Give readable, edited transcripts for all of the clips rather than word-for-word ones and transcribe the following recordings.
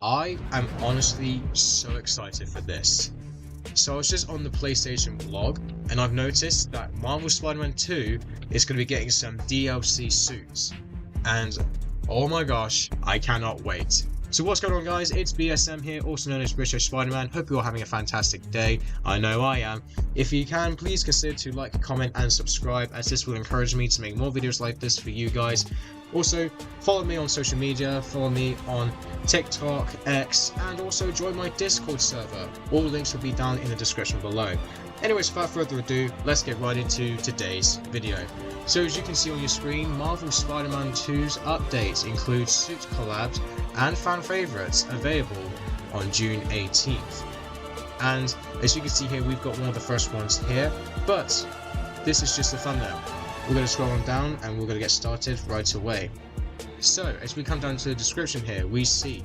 I am honestly so excited for this. So I was just on the PlayStation blog, and I've noticed that Marvel Spider-Man 2 is going to be getting some DLC suits. And oh my gosh, I cannot wait. So what's going on, guys? It's BSM here, also known as British Spider-Man. Hope you're all having a fantastic day. I know I am. If you can, please consider to like, comment, and subscribe, as this will encourage me to make more videos like this for you guys. Also, follow me on social media, follow me on TikTok, X, and also join my Discord server. All links will be down in the description below. Anyways, without further ado, let's get right into today's video. So as you can see on your screen, Marvel Spider-Man 2's updates include suit collabs and fan favourites available on June 18th. And as you can see here, we've got one of the first ones here, but this is just the thumbnail. We're going to scroll on down and we're going to get started right away. So as we come down to the description here, we see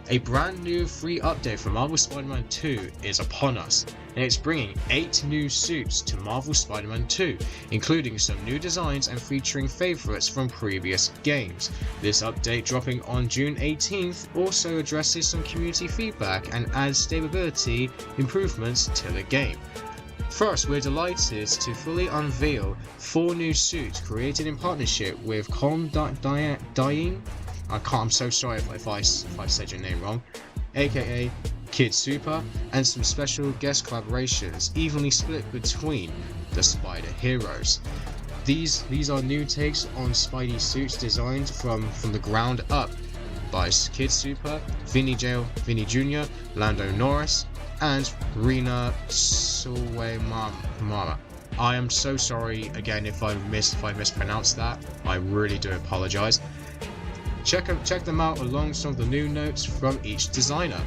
a brand new free update for Marvel Spider-Man 2 is upon us, and it's bringing 8 new suits to Marvel Spider-Man 2, including some new designs and featuring favourites from previous games. This update, dropping on June 18th, also addresses some community feedback and adds stability improvements to the game. First, we're delighted to fully unveil 4 new suits created in partnership with Diane. I'm so sorry if I said your name wrong, aka Kid Super, and some special guest collaborations evenly split between the Spider Heroes. These are new takes on Spidey suits designed from the ground up by Kid Super, Vinny Jr., Lando Norris, and Rina Suwemama. I am so sorry again if I mispronounced that. I really do apologize. Check them out along some of the new notes from each designer.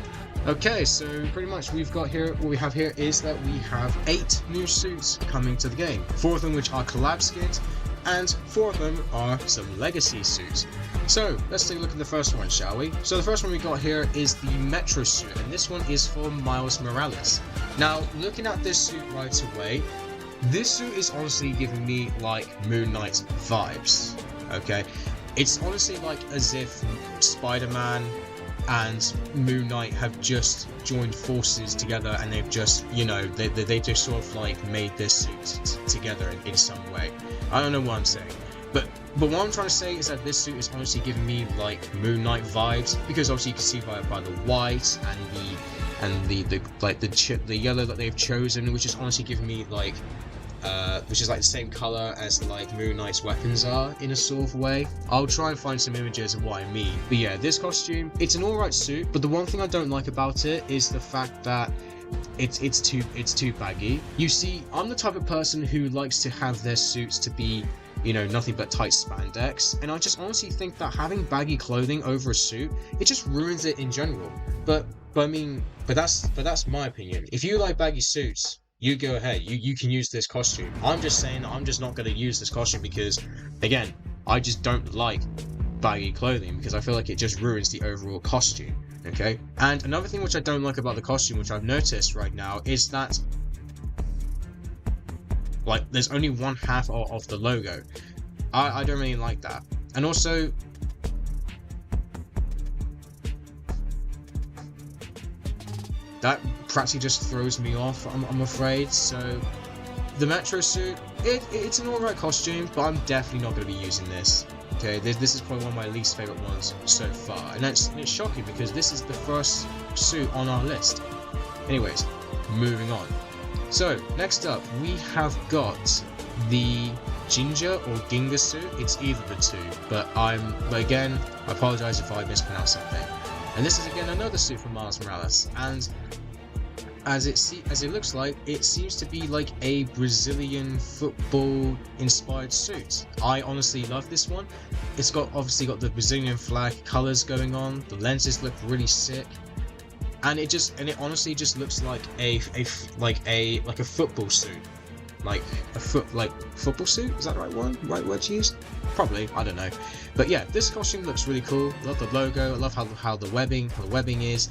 Okay, so pretty much what we have here is that we have 8 new suits coming to the game. 4 of them which are collab skins, and 4 of them are some legacy suits. So let's take a look at the first one, shall we? So the first one we got here is the Metro suit, and this one is for Miles Morales. Now, looking at this suit right away, this suit is honestly giving me like Moon Knight vibes. Okay, it's honestly like as if Spider-Man and Moon Knight have just joined forces together, and they've just, you know, they just sort of like made this suit together in some way. I don't know what I'm saying, but what I'm trying to say is that this suit is honestly giving me like Moon Knight vibes, because obviously you can see by the white and the yellow that they've chosen, which is honestly giving me like which is like the same color as like Moon Knight's weapons are in a sort of way. I'll try and find some images of what I mean. But yeah, this costume, it's an alright suit, but the one thing I don't like about it is the fact that it's too baggy. You see, I'm the type of person who likes to have their suits to be, you know, nothing but tight spandex, and I just honestly think that having baggy clothing over a suit, it just ruins it in general. But that's my opinion. If you like baggy suits, you go ahead, you can use this costume. I'm just saying I'm just not going to use this costume because, again, I just don't like baggy clothing, because I feel like it just ruins the overall costume, okay? And another thing which I don't like about the costume, which I've noticed right now, is that like there's only one half of the logo. I don't really like that. And also, that practically just throws me off, I'm afraid. So the Metro suit, it's an alright costume, but I'm definitely not going to be using this. Okay, this is probably one of my least favourite ones so far, and it's shocking because this is the first suit on our list. Anyways, moving on. So next up we have got the Ginger or Ginga suit. It's either the two, but again, I apologise if I mispronounce something. And this is again another suit from Miles Morales, and as it looks like, it seems to be like a Brazilian football inspired suit. I honestly love this one. It's obviously got the Brazilian flag colours going on. The lenses look really sick, and it honestly just looks like a football suit. Like football suit? Is that the right word to use? Probably, I don't know. But yeah, this costume looks really cool. I love the logo. I love how the webbing is.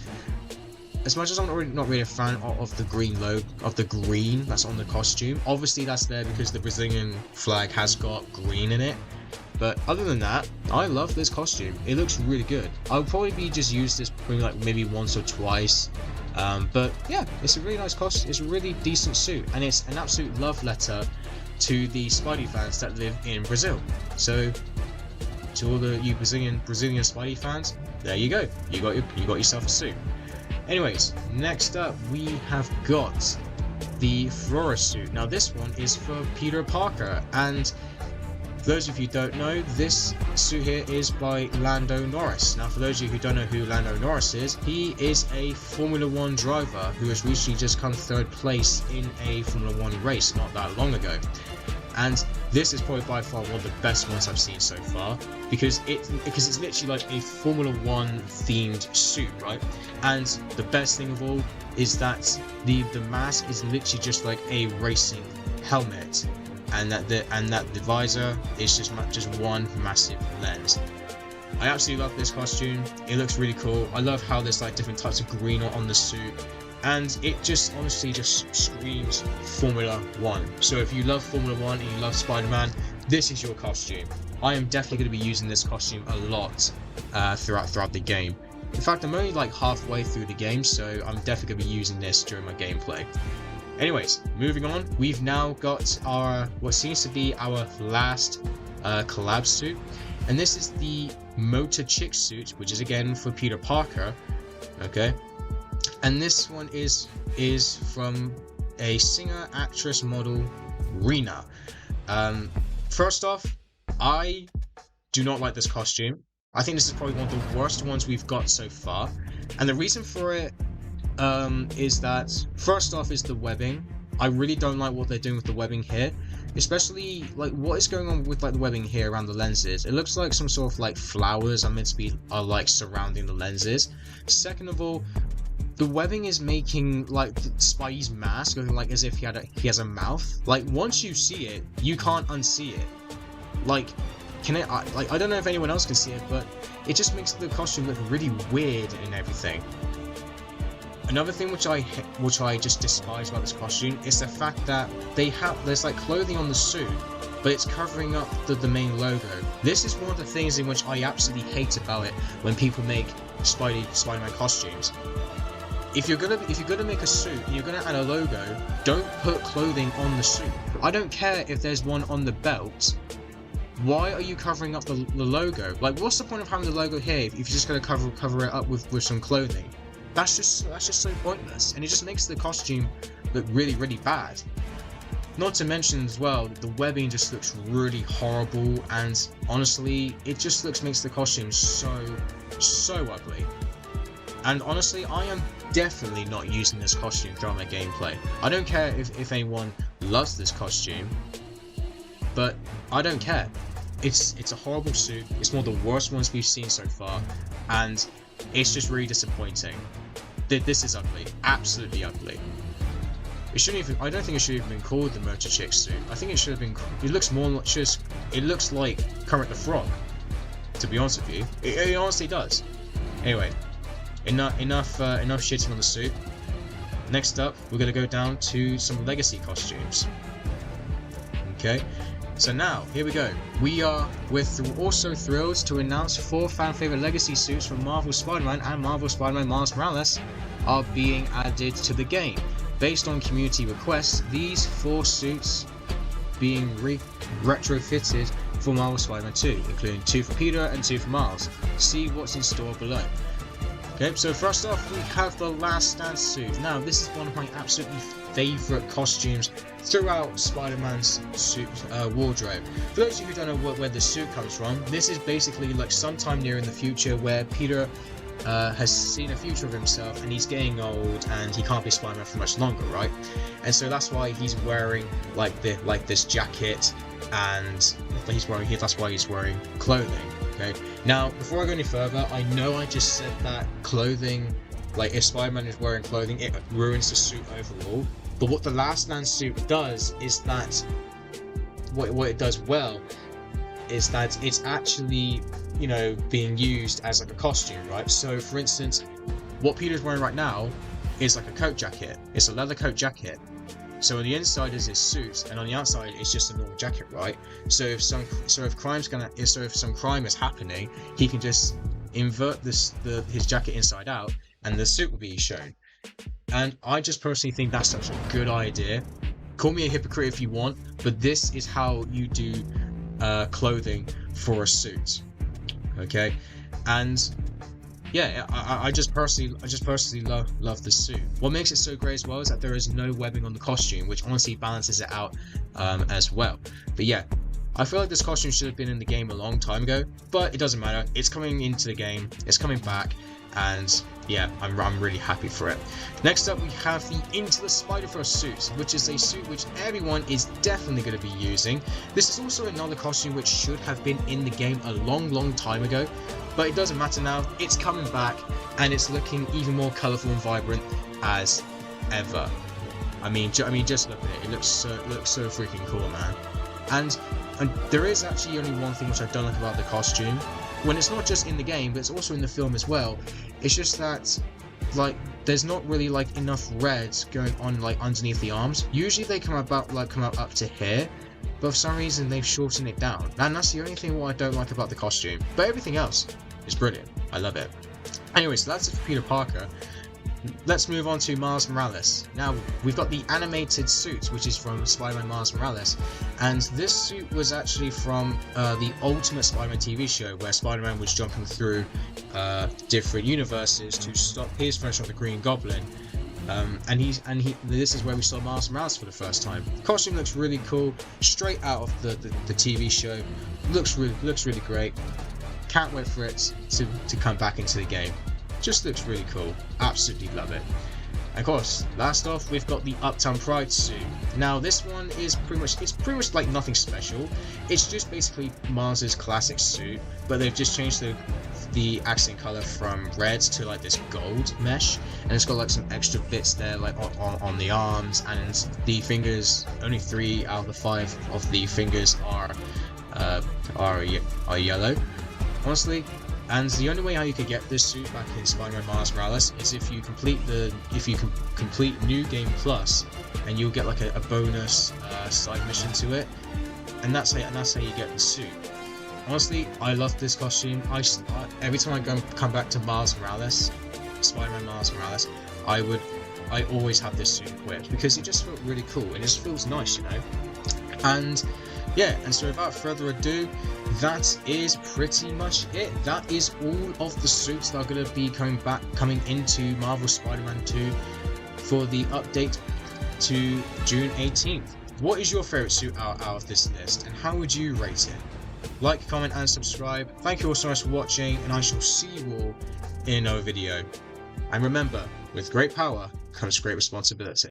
As much as I'm not really a fan of the green that's on the costume. Obviously that's there because the Brazilian flag has got green in it. But other than that, I love this costume. It looks really good. I'll probably be just use this maybe once or twice. But yeah, it's a really nice costume. It's a really decent suit, and it's an absolute love letter to the Spidey fans that live in Brazil. So to all you Brazilian Spidey fans, there you go. You got yourself a suit. Anyways, next up we have got the Flora suit. Now this one is for Peter Parker, and for those of you who don't know, this suit here is by Lando Norris. Now for those of you who don't know who Lando Norris is, he is a Formula 1 driver who has recently just come third place in a Formula 1 race not that long ago. And this is probably by far one of the best ones I've seen so far, because it's literally like a Formula 1 themed suit, right? And the best thing of all is that the mask is literally just like a racing helmet, and that the visor is just one massive lens. I absolutely love this costume. It looks really cool. I love how there's like different types of green on the suit, and it just honestly just screams Formula 1. So if you love Formula 1 and you love Spider-Man, this is your costume. I am definitely going to be using this costume a lot throughout the game. In fact, I'm only like halfway through the game, so I'm definitely going to be using this during my gameplay. Anyways, moving on, we've now got our what seems to be our last collab suit, and this is the Motor Chick suit, which is again for Peter Parker. Okay, and this one is from a singer, actress, model, Rena. First off, I do not like this costume. I think this is probably one of the worst ones we've got so far, and the reason for it is that first off is the webbing. I really don't like what they're doing with the webbing here, especially like what is going on with like the webbing here around the lenses. It looks like some sort of like flowers are meant to be like surrounding the lenses. Second of all, the webbing is making like Spidey's mask looking like as if he has a mouth. Like once you see it, you can't unsee it. Like I don't know if anyone else can see it, but it just makes the costume look really weird and everything. Another thing which I just despise about this costume is the fact that there's like clothing on the suit, but it's covering up the main logo. This is one of the things in which I absolutely hate about it when people make Spider-Man costumes. If you're gonna make a suit and you're gonna add a logo, don't put clothing on the suit. I don't care if there's one on the belt. Why are you covering up the logo? Like, what's the point of having the logo here if you're just gonna cover it up with some clothing? That's just so pointless, and it just makes the costume look really, really bad. Not to mention as well, the webbing just looks really horrible, and honestly, it just makes the costume so ugly. And honestly, I am definitely not using this costume throughout my gameplay. I don't care if anyone loves this costume, but I don't care. It's a horrible suit. It's one of the worst ones we've seen so far, and it's just really disappointing. This is ugly, absolutely ugly. It shouldn't even. I don't think it should have been called the Motor Chick suit. I think it should have been. It looks more like it looks like Kermit the Frog. To be honest with you, it honestly does. Anyway, enough shitting on the suit. Next up, we're gonna go down to some legacy costumes. Okay. So now, here we go. We're also thrilled to announce 4 fan-favorite legacy suits from Marvel Spider-Man and Marvel Spider-Man Miles Morales are being added to the game. Based on community requests, these 4 suits being retrofitted for Marvel Spider-Man 2, including 2 for Peter and 2 for Miles. See what's in store below. Okay, so first off, we have the Last Stand suit. Now, this is one of my absolutely favourite costumes throughout Spider-Man's suit wardrobe. For those of you who don't know where the suit comes from, this is basically like sometime near in the future where Peter has seen a future of himself and he's getting old and he can't be Spider-Man for much longer, right? And so that's why he's wearing like this jacket, and that's why he's wearing clothing. Okay. Now, before I go any further, I know I just said that clothing, like if Spider-Man is wearing clothing, it ruins the suit overall. But what the Last Stand suit does is that, what it does well, is that it's actually, you know, being used as like a costume, right? So, for instance, what Peter's wearing right now is like a coat jacket. It's a leather coat jacket. So on the inside is his suit, and on the outside it's just a normal jacket, right? So if some crime is happening, he can just invert his jacket inside out, and the suit will be shown. And I just personally think that's such a good idea. Call me a hypocrite if you want, but this is how you do clothing for a suit. Okay, and yeah, I just personally love the suit. What makes it so great as well is that there is no webbing on the costume, which honestly balances it out as well. But yeah, I feel like this costume should have been in the game a long time ago, but it doesn't matter. It's coming into the game, it's coming back, and yeah, I'm really happy for it. Next up, we have the Into the Spider-Verse suit, which is a suit which everyone is definitely going to be using. This is also another costume which should have been in the game a long time ago, but it doesn't matter now. It's coming back, and it's looking even more colourful and vibrant as ever. I mean, just look at it. It looks so freaking cool, man. And there is actually only one thing which I don't like about the costume. When it's not just in the game, but it's also in the film as well. It's just that, like, there's not really like enough red going on like underneath the arms. Usually they come out up to here, but for some reason they've shortened it down. And that's the only thing what I don't like about the costume. But everything else is brilliant. I love it. Anyway, so that's it for Peter Parker. Let's move on to Miles Morales. Now, we've got the animated suit, which is from Spider-Man Miles Morales, and this suit was actually from the Ultimate Spider-Man TV show, where Spider-Man was jumping through different universes to stop his friends from the Green Goblin. This is where we saw Miles Morales for the first time. The costume looks really cool, straight out of the TV show. Looks really great. Can't wait for it to come back into the game. Just looks really cool. Absolutely love it. And of course, last off, we've got the Uptown Pride suit. Now, this one is pretty much like nothing special. It's just basically Miles's classic suit, but they've just changed the accent color from red to like this gold mesh, and it's got like some extra bits there, like on the arms, and the fingers. Only 3 out of the 5 of the fingers are yellow. Honestly. And the only way how you could get this suit back in Spider-Man Miles Morales is if you complete New Game Plus, and you'll get like a bonus side mission to it, and that's how you get the suit. Honestly, I love this costume. Every time I come back to Miles Morales, Spider-Man Miles Morales, I always have this suit equipped because it just felt really cool. It just feels nice, you know. And yeah, and so without further ado, that is pretty much it. That is all of the suits that are going to be coming into Marvel Spider-Man 2 for the update to June 18th. What is your favourite suit out of this list, and how would you rate it? Like, comment and subscribe. Thank you all so much for watching, and I shall see you all in another video. And remember, with great power comes great responsibility.